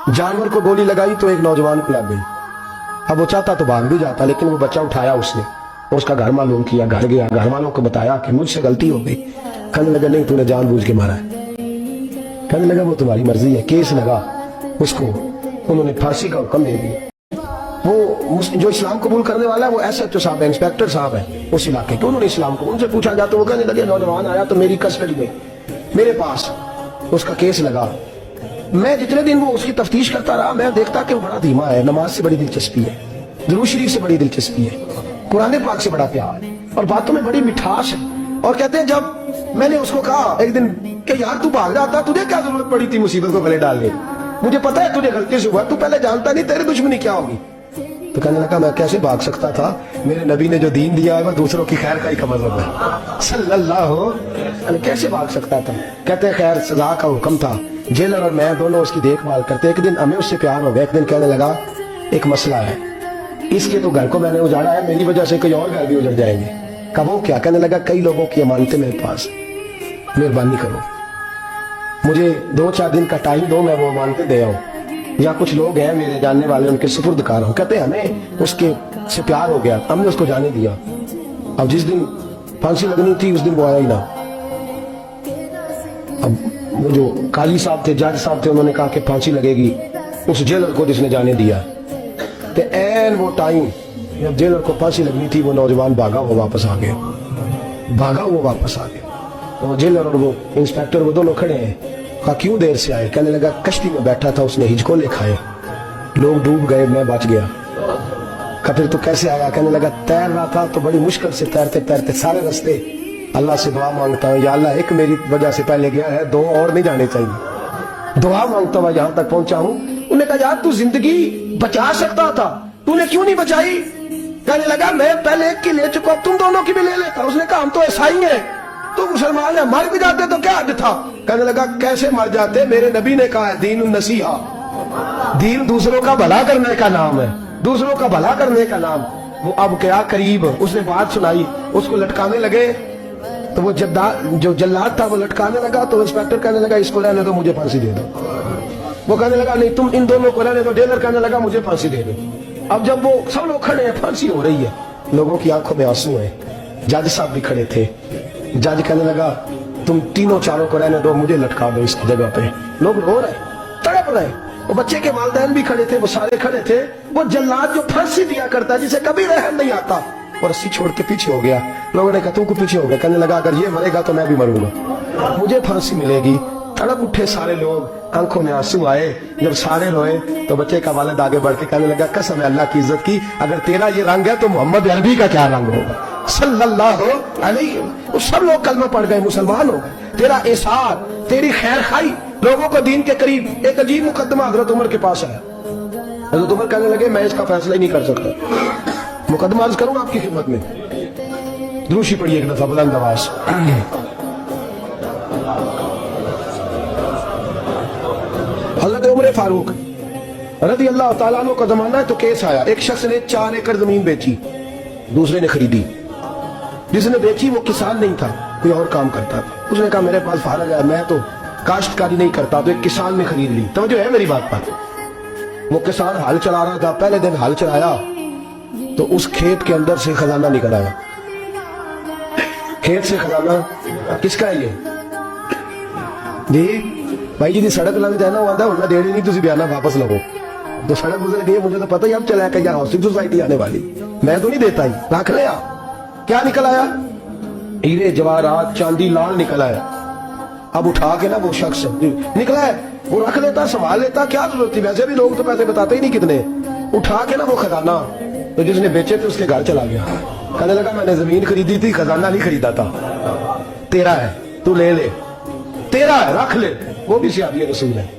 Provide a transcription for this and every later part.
जानवर को गोली लगाई तो एक नौजवान को लग गई। अब वो चाहता तो भाग भी जाता, लेकिन वो बच्चा उठाया उसने, उसका घर मालूम किया, घर गया, घर वालों को बताया कि मुझसे गलती हो गई। कहने लगा नहीं, तूने जानबूझ के मारा है। कहने लगा वो तुम्हारी मर्जी है। केस लगा, उसको उन्होंने फांसी का हुक्म दे दिया। वो जो इस्लाम कबूल करने वाला है वो SHO साहब है, इंस्पेक्टर साहब है उस इलाके के। उन्होंने इस्लाम को उनसे पूछा गया तो वो कहने लगे नौजवान आया तो मेरी कस्टडी में मेरे पास उसका केस लगा। मैं जितने दिन वो उसकी तफ्तीश करता रहा, मैं देखता कि वो बड़ा धीमा है, नमाज से बड़ी दिलचस्पी है, दुरूद शरीफ से बड़ी दिलचस्पी है, कुरान पाक से बड़ा प्यार है और बातों में बड़ी मिठास है। और कहते हैं जब मैंने उसको कहा एक दिन कि यार तू भाग जाता, तुझे क्या जरूरत पड़ी थी मुसीबत को गले डालने, मुझे पता है तुझे गलती से हुआ, तू पहले जानता नहीं तेरी दुश्मनी क्या होगी। तो कहने लगा मैं कैसे भाग सकता था, मेरे नबी ने जो दीन दिया है वो दूसरों की खैर का ही का मतलब है सल्लल्लाहु अलैहि, कैसे भाग सकता था। कहते हैं खैर सजा का हुक्म था, जेलर और मैं दोनों उसकी देखभाल करते। एक दिन हमें उससे प्यार हो गया। एक दिन कहने लगा एक मसला है, इसके तो घर को मैंने उजाड़ा है, मेरी वजह से कोई और घर भी उजड़ जाएंगे। कब वो क्या? कहने लगा कई लोगों की अमानतें मेरे पास, मेहरबानी करो मुझे 2-4 दिन का टाइम दो, मैं वो अमानतें दे आऊं, या कुछ लोग हैं मेरे जानने वाले उनके सुपुर्द कार हूं। कहते हैं हमें उसके से प्यार हो गया, हमने उसको जाने दिया। अब जिस दिन फांसी लगनी थी उस दिन वो आया ही ना। अब वो जो काजी साहब थे, जज साहब थे, उन्होंने कहा कि फांसी लगेगी उस जेलर को जिसने जाने दिया। तो एन वो टाइम जब जेलर को फांसी लगनी थी वो नौजवान भागा वो वापस आ गया, भागा वो वापस आ गया। तो जेलर और वो इंस्पेक्टर वो दोनों खड़े हैं। कहा क्यों देर से आए? कहने लगा कश्ती में बैठा था, उसने हिचकोले खाए, लोग डूब गए, मैं बच गया। कहा फिर तो कैसे आया? कहने लगा तैर रहा था तो बड़ी मुश्किल से तैरते तैरते सारे रास्ते अल्लाह से दुआ मांगता हूँ, या अल्लाह एक मेरी वजह से पहले गया है, 2 और नहीं जाने चाहिए, दुआ मांगता हुआ यहाँ तक पहुंचा हूँ। उन्होंने कहा यार तू जिंदगी बचा सकता था, तूने क्यों नहीं बचाई? कहने लगा मैं पहले एक की ले चुका, तुम दोनों की भी ले लेता। उसने कहा हम तो ईसाई हैं, तू मुसलमान है, मर भी जाते तो क्या हद था? कहने लगा कैसे मर जाते, मेरे नबी ने कहा है दीन नसीहा, दीन दूसरों का भला करने का नाम है, दूसरों का भला करने का नाम। वो अब क्या करीब उसने बात सुनाई, उसको लटकाने लगे तो वो जो जल्लाद था वो लटकाने लगा तो इंस्पेक्टर कहने लगा इसको रहने दो, मुझे फांसी दे दो। वो कहने लगा नहीं तुम इन दोनों को रहने दो। जेलर कहने लगा मुझे फांसी दे दो। अब जब वो सब लोग खड़े हैं, फांसी हो रही है, लोगों की आंखों में आंसू है, जज साहब भी खड़े थे। जज कहने लगा तुम तीनों चारों को रहने दो, मुझे लटका दो इस जगह पे। लोग रो रहे, तड़प रहे, वो बच्चे के वालिदैन भी खड़े थे, वो सारे खड़े थे। वो जल्लाद जो फांसी दिया करता जिसे कभी रहम नहीं आता, और रस्सी छोड़ के पीछे हो गया। लोगों ने कहा तू को पीछे हो गया। कहने लगा अगर ये मरेगा तो मैं भी मरूंगा, मुझे फांसी मिलेगी। तड़प उठे सारे लोग, आंखों में आंसू आए। जब सारे रोए तो बच्चे का वालिद आगे बढ़ के कहने लगा कसम है अल्लाह की इज्जत की, अगर तेरा ये रंग है तो मोहम्मद अरबी का क्या रंग होगा सल्लल्लाहु अलैहि। वो सब लोग कलमा पढ़ गए, मुसलमान हो गए। तेरा एसार, तेरी खैर खाई, लोगों को दीन के करीब। एक अजीब मुकदमा हजरत उमर के पास आया। हजरत उमर कहने लगे मैं इसका फैसला ही नहीं कर सकता, मुकदमा अर्ज करूंगा आपकी खिदमत में। दूसरी पढ़िए एक दफा बुलंद आवाज। हजरत उमर फारूक रज़ी अल्लाह तआला अन्हु का जमाना है तो केस आया। एक शख्स ने 4 एकड़ जमीन बेची, दूसरे ने खरीदी। जिसने बेची वो किसान नहीं था, कोई और काम करता था। उसने कहा मेरे पास फारग है, मैं तो काश्तकारी नहीं करता, तो एक किसान ने खरीद ली। तो जो है मेरी बात पर, वो किसान हल चला रहा था। पहले दिन हल चलाया तो उस खेत के अंदर से खजाना निकल आया। खेत से खजाना किसका है ये जी? भाई जी सड़क लग जाए ना वो आंदा होना देनी नहीं, तुम बयाना वापस लगो। तो सड़क गुजर गई, मुझे तो पता ही अब चला कि हाउसिंग सोसाइटी आने वाली, मैं तो नहीं देता ही, रख लिया। क्या निकल आया? हीरे जवाहरात चांदी लाल निकल आया। अब उठा के ना वो शख्स निकला है, वो रख लेता, संभाल लेता, क्या जरूरत थी? वैसे भी लोग तो पैसे बताते ही नहीं कितने। उठा के ना वो खजाना तो जिसने बेचे थे उसके घर चला गया। कहने लगा मैंने जमीन खरीदी थी, खजाना नहीं खरीदा था, तेरा है, तू ले ले, तेरा है, रख ले। वो भी सियाबी रसूल है।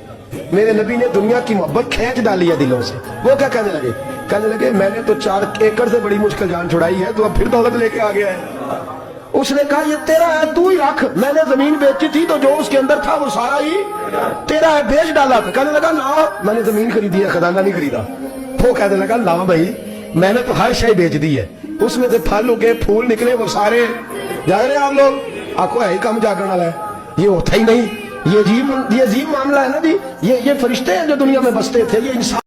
मेरे नबी ने दुनिया की मोहब्बत खींच डाली है दिलों से। वो क्या कहने लगे? कहने लगे मैंने तो 4 एकड़ से बड़ी मुश्किल जान छुड़ाई है, तो अब फिर दौलत लेके आ गया है। उसने कहा ये तेरा है, तू ही रख, मैंने जमीन बेची थी तो जो उसके अंदर था वो सारा ही तेरा है, बेच डाला था। कहने लगा ना मैंने जमीन खरीदी है, खजाना नहीं खरीदा। वो कहने लगा ना भाई मैंने तो हर शय बेच दी है, उसमें से फल उगे, फूल निकले, वो सारे जाग रहे आप लोग, आपको है ही कम जागरण वाला है, ये होता ही नहीं, یہ عجیب معاملہ ہے نا جی. یہ فرشتے ہیں جو دنیا میں بستے تھے, یہ انسان